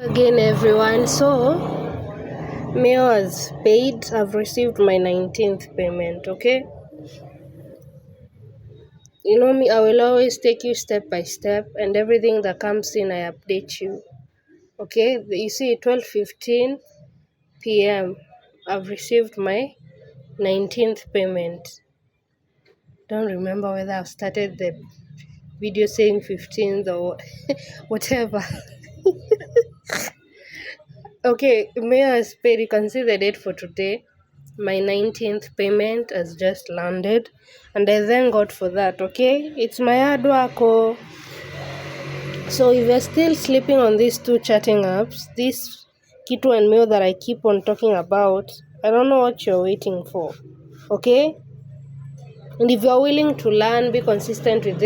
Again, everyone. So, Meyo has paid. I've received my 19th payment. Okay, you know me, I will always take you step by step, and everything that comes in, I update you. Okay, you see, 12:15 p.m. I've received my 19th payment. Don't remember whether I've started the video saying 15th or whatever. Okay, Meyo has paid. You can see the date for today. My 19th payment has just landed, and I thank God for that. Okay, it's my hard work. Oh. So if you're still sleeping on these two chatting apps, this Kito and Meyo that I keep on talking about, I don't know what you're waiting for. Okay, and if you're willing to learn, be consistent with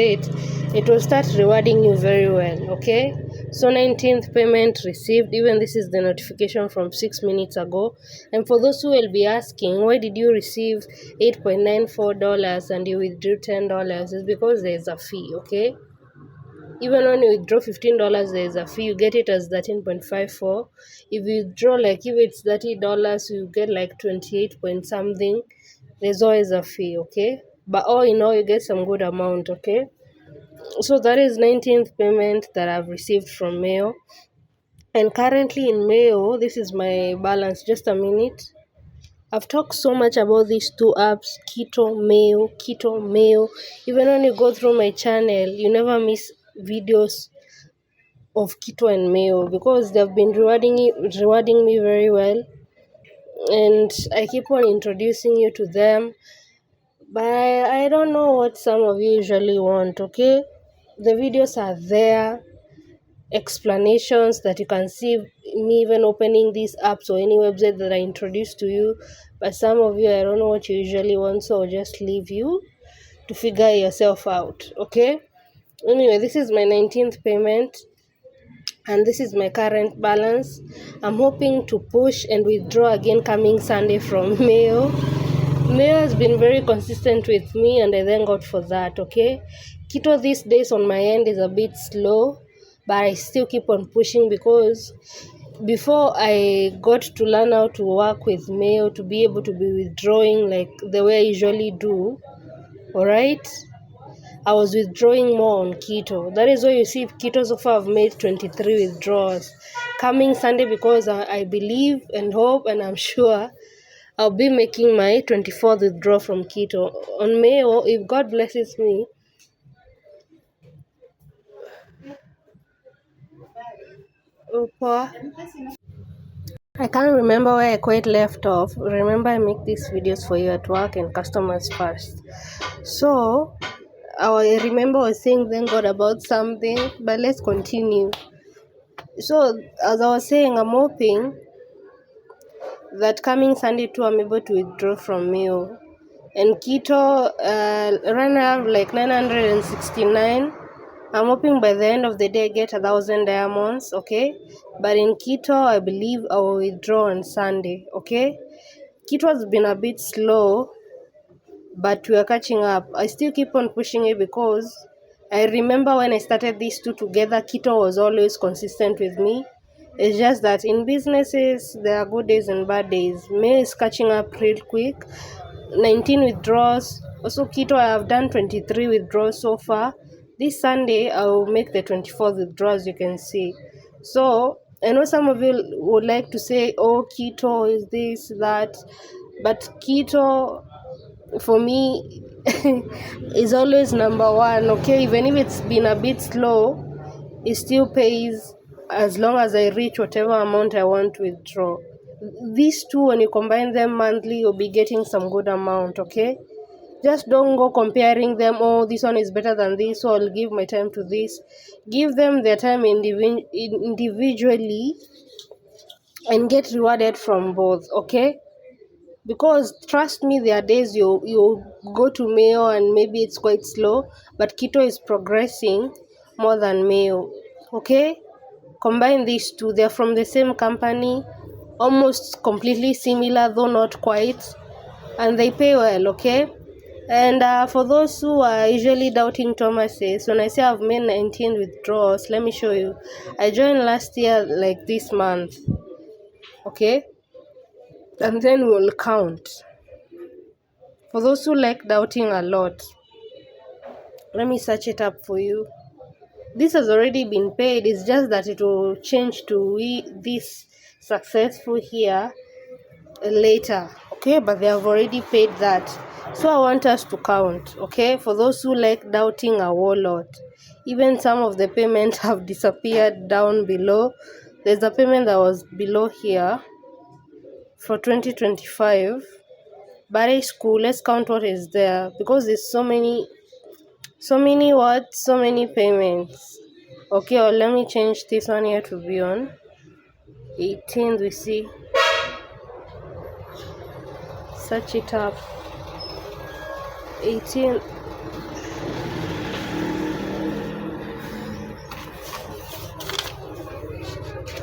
it will start rewarding you very well. Okay, so 19th payment received. Even this is the notification from 6 minutes ago. And for those who will be asking, why did you receive $8.94 and you withdrew $10? It's because there's a fee. Okay, even when you withdraw $15, there is a fee. You get it as 13.54. If you withdraw, like if it's $30, you get like 28 point something. There's always a fee. Okay, but all in all, you get some good amount. Okay, so that is 19th payment that I've received from Meyo. And currently in Meyo, this is my balance. Just a minute. I've talked so much about these two apps, Kito, Meyo. Even when you go through my channel, you never miss videos of Kito and Meyo because they've been rewarding me very well. And I keep on introducing you to them. But I don't know what some of you usually want, okay? The videos are there, explanations that you can see me even opening these apps or any website that I introduce to you. But some of you, I don't know what you usually want, so I'll just leave you to figure yourself out, okay? Anyway, this is my 19th payment and this is my current balance. I'm hoping to push and withdraw again coming Sunday from Meyo. Meyo has been very consistent with me and I thank God for that, okay? Kito these days on my end is a bit slow, but I still keep on pushing because before I got to learn how to work with Meyo to be able to be withdrawing like the way I usually do, alright? I was withdrawing more on Kito. That is why you see Kito so far I've made 23 withdrawals. Coming Sunday, because I believe and hope and I'm sure I'll be making my 24th withdrawal from Kito. On Meyo, if God blesses me, I can't remember where I quite left off. Remember, I make these videos for you at work and customers first. So, I remember I was saying thank God about something, but let's continue. So, as I was saying, I'm hoping that coming Sunday too, I'm able to withdraw from Meyo. And Kito ran out like 969. I'm hoping by the end of the day I get 1,000 diamonds, okay? But in Kito, I believe I will withdraw on Sunday, okay? Kito has been a bit slow, but we are catching up. I still keep on pushing it because I remember when I started these two together, Kito was always consistent with me. It's just that in businesses, there are good days and bad days. May is catching up real quick. 19 withdrawals. Also, Kito, I have done 23 withdrawals so far. This Sunday, I will make the 24th withdrawal, as you can see. So, I know some of you would like to say, oh, Kito is this, that. But Kito, for me, is always number one, okay? Even if it's been a bit slow, it still pays as long as I reach whatever amount I want to withdraw. These two, when you combine them monthly, you'll be getting some good amount, okay? Just don't go comparing them, oh, this one is better than this, so I'll give my time to this. Give them their time individually and get rewarded from both, okay? Because trust me, there are days you go to Meyo and maybe it's quite slow, but Kito is progressing more than Meyo, okay? Combine these two, they're from the same company, almost completely similar, though not quite, and they pay well, okay? And for those who are usually doubting Thomas's, when I say I've made 19 withdrawals, let me show you. I joined last year like this month, okay? And then we'll count. For those who like doubting a lot, let me search it up for you. This has already been paid. It's just that it will change to this successful here later, okay? But they have already paid that. So I want us to count, okay? For those who like doubting a whole lot, even some of the payments have disappeared down below. There's a payment that was below here for 2025. But it's cool. Let's count what is there, because there's so many payments. Okay, or let me change this one here to be on 18th. We see, search it up. 18.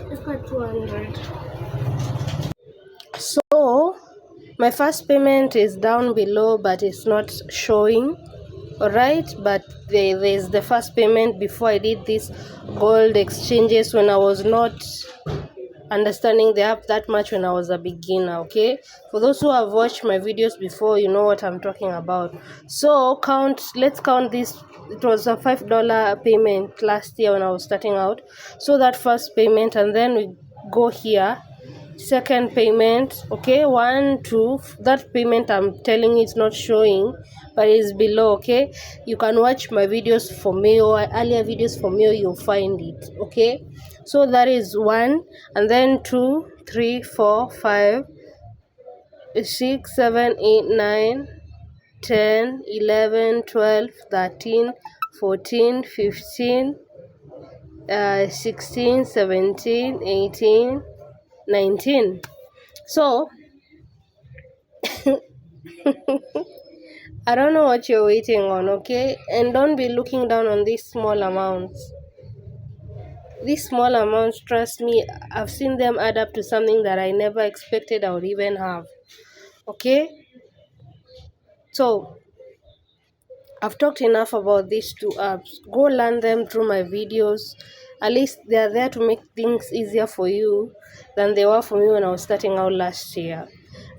Look at 200. So my first payment is down below, but it's not showing. Alright, but there's the first payment before I did this gold exchanges, when I was not understanding the app that much, when I was a beginner. Okay, for those who have watched my videos before, you know what I'm talking about. So let's count this. It was a $5 payment last year when I was starting out. So that first payment, and then we go here, second payment. Okay, 1 2, that payment I'm telling you it's not showing, but it's below. Okay, you can watch my videos for Meyo, earlier videos for Meyo, you'll find it. Okay, so that is 1, and then 2 3 4 5 6 7 8 9 10 11 12 13 14 15 16 17 18 19. So I don't know what you're waiting on, okay? And don't be looking down on these small amounts. These small amounts, trust me, I've seen them add up to something that I never expected I would even have. Okay? So I've talked enough about these two apps. Go learn them through my videos. At least they are there to make things easier for you than they were for me when I was starting out last year.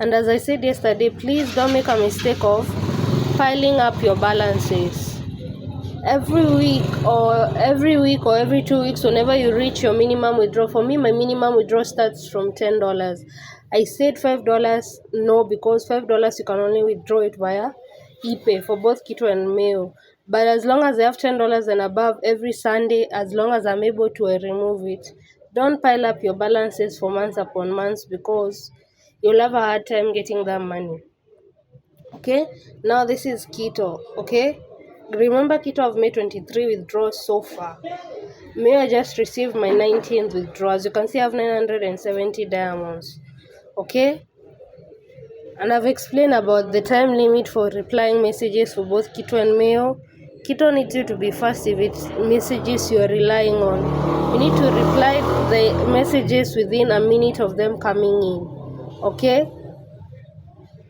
And as I said yesterday, please don't make a mistake of piling up your balances every week or every 2 weeks. Whenever you reach your minimum withdrawal, for me, my minimum withdrawal starts from $10. I said $5, no, because $5 you can only withdraw it via ePay for both Kito and Meyo. But as long as I have $10 and above every Sunday, as long as I'm able to remove it, don't pile up your balances for months upon months, because you'll have a hard time getting that money. Okay, now this is Kito. Okay, remember Kito, I've made 23 withdrawals so far. Meyo just received my 19th withdrawal. As you can see, I have 970 diamonds. Okay, and I've explained about the time limit for replying messages for both Kito and Meyo. Kito needs you to be fast if it's messages you're relying on. You need to reply the messages within a minute of them coming in. Okay,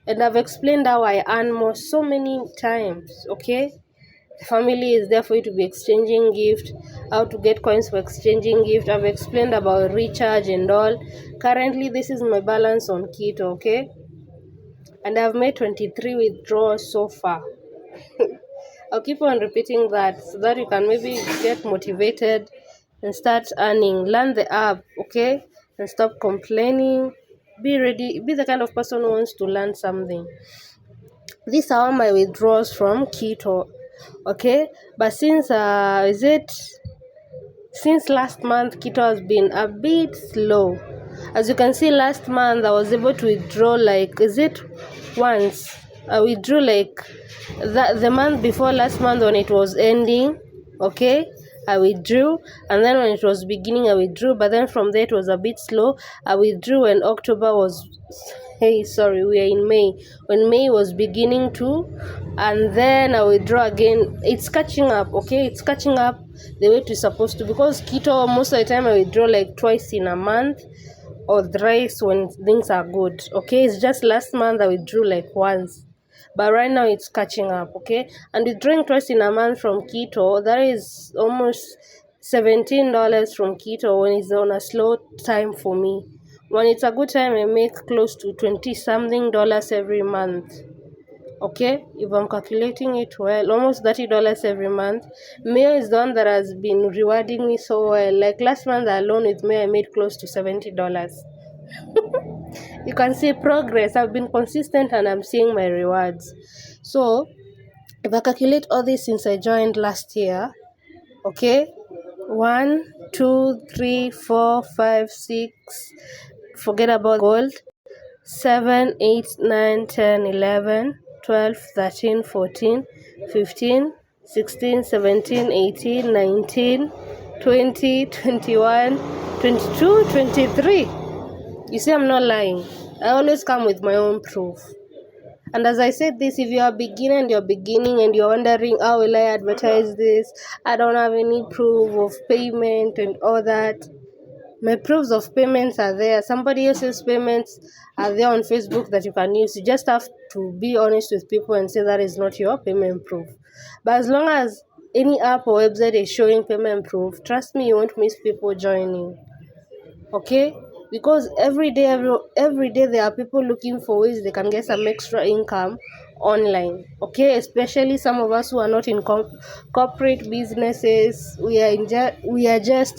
and I've explained how I earn more so many times. Okay, the family is there for you to be exchanging gift, how to get coins for exchanging gift. I've explained about recharge and all. Currently, this is my balance on Kito. Okay, and I've made 23 withdrawals so far. I'll keep on repeating that so that you can maybe get motivated and start earning. Learn the app, okay, and stop complaining. Be ready, be the kind of person who wants to learn something. These are all my withdrawals from Kito. Okay, but since last month, Kito has been a bit slow. As you can see, last month I was able to withdraw once. I withdrew the month before last month when it was ending. Okay, I withdrew, and then when it was beginning I withdrew, but then from there it was a bit slow. I withdrew when October was we are in May, when May was beginning to, and then I withdraw again. It's catching up. Okay, it's catching up the way it's supposed to, because Kito, most of the time I withdraw like twice in a month or thrice when things are good. Okay, it's just last month I withdrew like once, but right now it's catching up, okay? And withdrawing twice in a month from Kito, that is almost $17 from Kito when it's on a slow time for me. When it's a good time, I make close to 20 something dollars every month. Okay, if I'm calculating it well, almost $30 every month. Meyo is the one that has been rewarding me so well. Like last month alone with Meyo, I made close to $70. You can see progress. I've been consistent and I'm seeing my rewards. So if I calculate all this since I joined last year, okay, 1, 2, 3, 4, 5, 6, forget about gold, 7, 8, 9, 10, 11, 12, 13, 14, 15, 16, 17, 18, 19, 20, 21, 22, 23. You see, I'm not lying. I always come with my own proof. And as I said this, if you are a beginner and you're beginning and you're wondering, how will I advertise this? I don't have any proof of payment and all that. My proofs of payments are there. Somebody else's payments are there on Facebook that you can use. You just have to be honest with people and say that is not your payment proof. But as long as any app or website is showing payment proof, trust me, you won't miss people joining. Okay? Because every day there are people looking for ways they can get some extra income online. Okay, especially some of us who are not in corporate businesses. We are just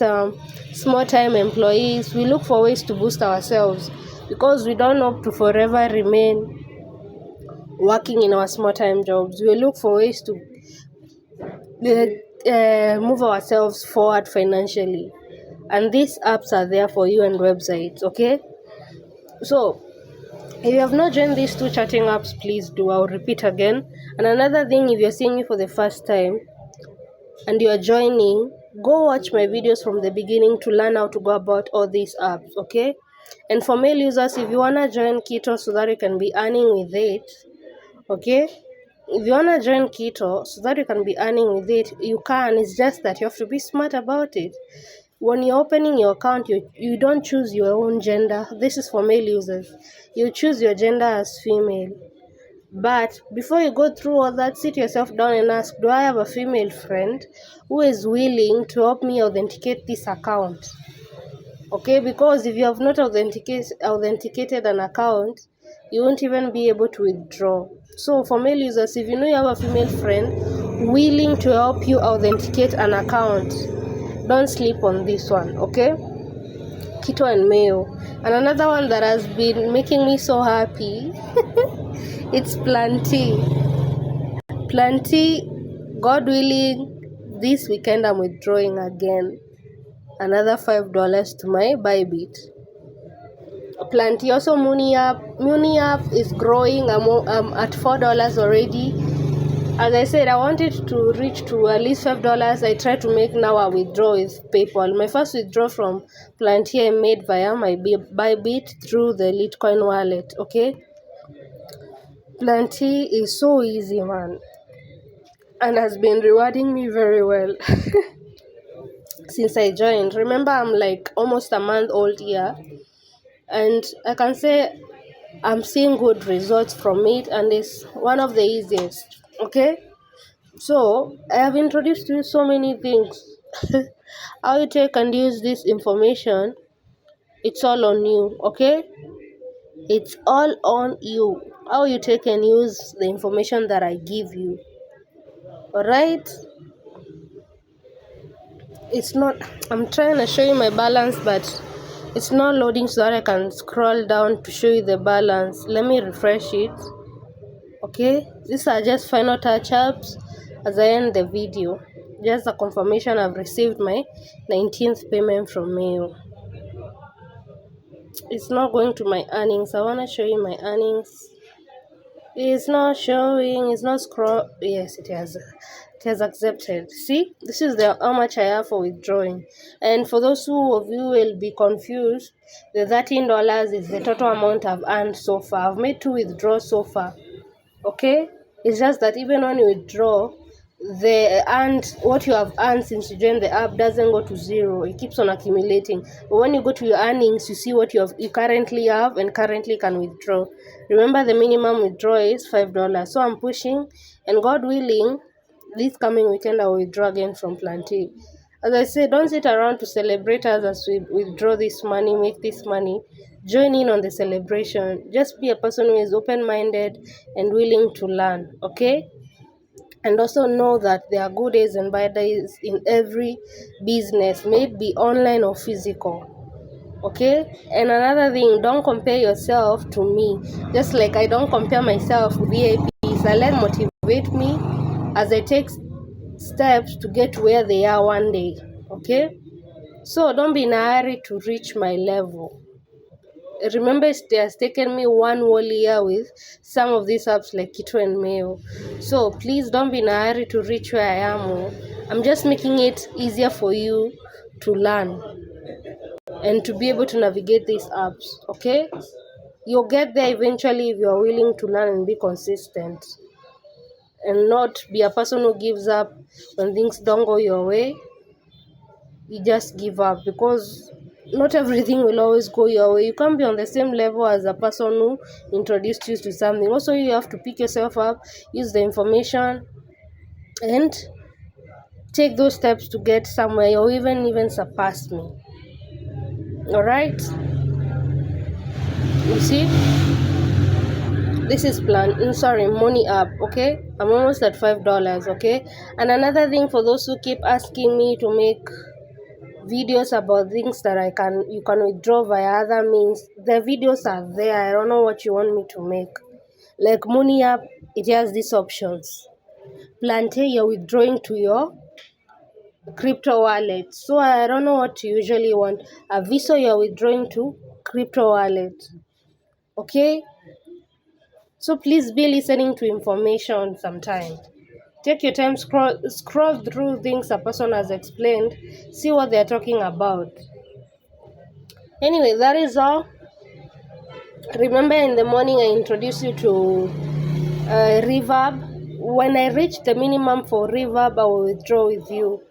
small time employees. We look for ways to boost ourselves because we don't hope to forever remain working in our small time jobs. We look for ways to move ourselves forward financially. And these apps are there for you and websites, okay? So if you have not joined these two chatting apps, please do. I'll repeat again. And another thing, if you're seeing me for the first time and you're joining, go watch my videos from the beginning to learn how to go about all these apps, okay? And for male users, if you want to join Kito so that you can be earning with it, okay? If you want to join Kito so that you can be earning with it, you can. It's just that you have to be smart about it. When you're opening your account, you don't choose your own gender. This is for male users. You choose your gender as female. But before you go through all that, sit yourself down and ask, do I have a female friend who is willing to help me authenticate this account? Okay, because if you have not authenticated an account, you won't even be able to withdraw. So for male users, if you know you have a female friend willing to help you authenticate an account, don't sleep on this one, okay? Kito and Meyo. And another one that has been making me so happy, it's Planty. Planty, God willing, this weekend I'm withdrawing again another $5 to my Bybit. Planty, also Muni app is growing. I'm at $4 already. As I said, I wanted to reach to at least $5. I try to make now a withdrawal with PayPal. My first withdrawal from Planty I made via my Bybit through the Litecoin wallet, okay? Planty is so easy, man, and has been rewarding me very well since I joined. Remember, I'm like almost a month old here, and I can say I'm seeing good results from it, and it's one of the easiest, okay? So I have introduced you so many things. How you take and use this information, it's all on you, okay? It's all on you. How you take and use the information that I give you. Alright? It's not, I'm trying to show you my balance, but it's not loading so that I can scroll down to show you the balance. Let me refresh it. Okay, these are just final touch-ups as I end the video. Just a confirmation I've received my 19th payment from Meyo. It's not going to my earnings. I want to show you my earnings. It's not showing. It's not scroll. Yes, it has. It has accepted. See, this is the how much I have for withdrawing. And for those of you will be confused, the $13 is the total amount I've earned so far. I've made 2 withdrawals so far. Okay, it's just that even when you withdraw, the and what you have earned since you joined the app doesn't go to zero. It keeps on accumulating. But when you go to your earnings, you see what you currently have and currently can withdraw. Remember, the minimum withdrawal is $5. So I'm pushing, and God willing, this coming weekend I will withdraw again from Planty. As I say, don't sit around to celebrate us as we withdraw this money, make this money. Join in on the celebration. Just be a person who is open-minded and willing to learn, okay? And also know that there are good days and bad days in every business, may it be online or physical. Okay? And another thing, don't compare yourself to me. Just like I don't compare myself with VIPs. I let motivate me as I take steps to get where they are one day. Okay? So don't be in a hurry to reach my level. Remember, it has taken me one whole year with some of these apps like Kito and Meyo. So please don't be in a hurry to reach where I am. I'm just making it easier for you to learn and to be able to navigate these apps. Okay? You'll get there eventually if you're willing to learn and be consistent. And not be a person who gives up when things don't go your way. You just give up, because not everything will always go your way. You can't be on the same level as a person who introduced you to something. Also, you have to pick yourself up, use the information, and take those steps to get somewhere or even surpass me. All right? You see, this is money up. Okay, I'm almost at $5. Okay, and another thing, for those who keep asking me to make videos about things that you can withdraw via other means, the videos are there. I don't know what you want me to make. Like Money App, it has these options. Plantain, you're withdrawing to your crypto wallet. So I don't know what you usually want. A Viso, you're withdrawing to crypto wallet. Okay? So please be listening to information sometime. Take your time, scroll through things a person has explained, see what they're talking about. Anyway, that is all. Remember, in the morning I introduced you to Reverb. When I reach the minimum for Reverb, I will withdraw with you.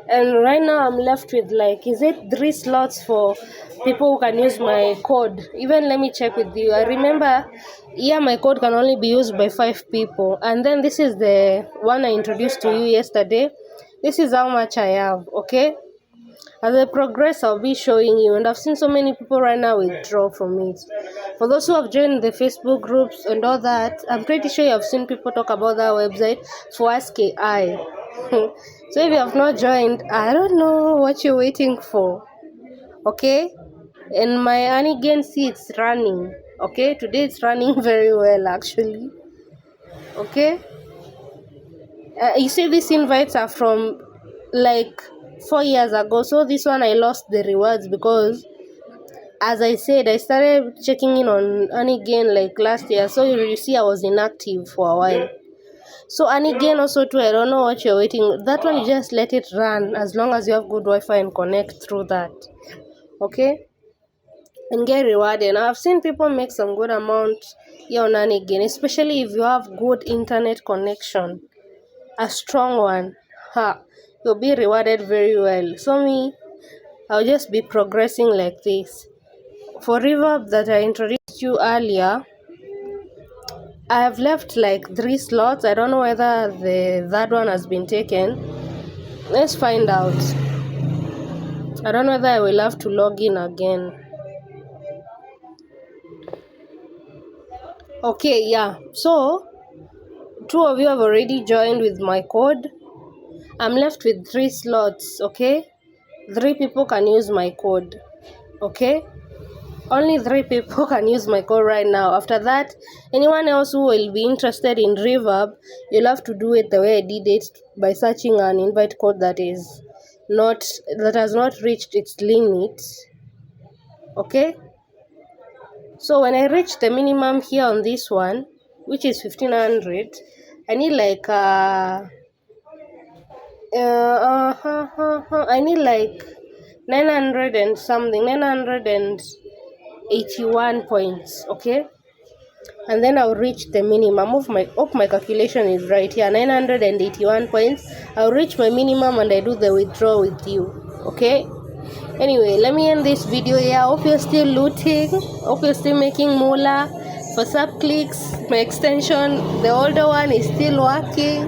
And right now I'm left with is it 3 slots for people who can use my code. Even let me check with you. I remember here my code can only be used by 5 people. And then this is the one I introduced to you yesterday. This is how much I have, okay? As I progress, I'll be showing you, and I've seen so many people right now withdraw from it. For those who have joined the Facebook groups and all that, I'm pretty sure you have seen people talk about that website for Ask AI. So if you have not joined, I don't know what you're waiting for. Okay? And my Anigen, see, it's running. Okay? Today it's running very well, actually. Okay? You see, these invites are from 4 years ago. So this one I lost the rewards because, as I said, I started checking in on Anigen last year. So you see, I was inactive for a while. So Anigen also too, I don't know what you're waiting. That one, you just let it run as long as you have good Wi-Fi and connect through that. Okay? And get rewarded. Now, I've seen people make some good amount here on Anigen, especially if you have good internet connection. A strong one. You'll be rewarded very well. So me, I'll just be progressing like this. For Reverb that I introduced you earlier, I have left 3 slots. I don't know whether the third one has been taken. Let's find out. I don't know whether I will have to log in again. Okay, yeah. So 2 of you have already joined with my code. I'm left with 3 slots, okay? 3 people can use my code, okay? Only 3 people can use my code right now. After that, anyone else who will be interested in Reverb, you'll have to do it the way I did it, by searching an invite code that has not reached its limit. Okay? So when I reach the minimum here on this one, which is 1500, I need I need 900 and something, 981 points, okay? and then I'll reach the minimum of my calculation is right here, 981 points. I'll reach my minimum and I do the withdraw with you. Okay, anyway, let me end this video here. I hope you're still looting, hope you're still making moolah. For sub clicks, my extension, the older one, is still working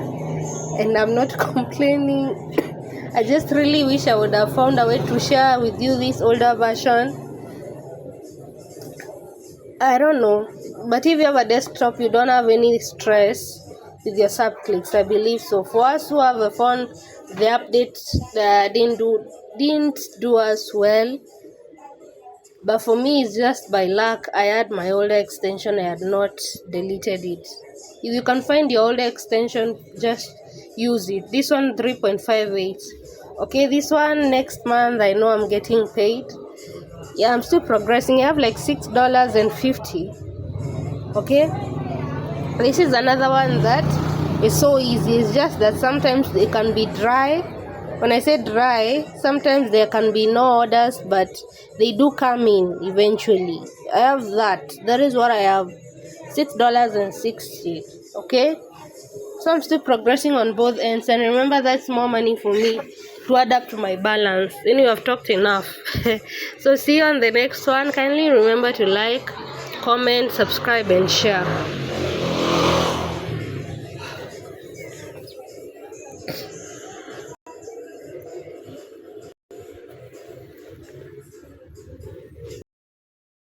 and I'm not complaining. I just really wish I would have found a way to share with you this older version. I don't know, but if you have a desktop, you don't have any stress with your sub clicks, I believe so. For us who have a phone, the update didn't do us well, but for me it's just by luck. I had my older extension, I had not deleted it. If you can find your older extension, just use it. This one 3.58. Okay, this one next month I know I'm getting paid. Yeah, I'm still progressing. I have like $6.50. Okay, this is another one that is so easy. It's just that sometimes they can be dry. When I say dry, sometimes there can be no orders, but they do come in eventually. I have that is what I have, $6.60. Okay, so I'm still progressing on both ends, and remember that's more money for me to add up to my balance. Anyway, I've talked enough. So see you on the next one. Kindly remember to like, comment, subscribe and share.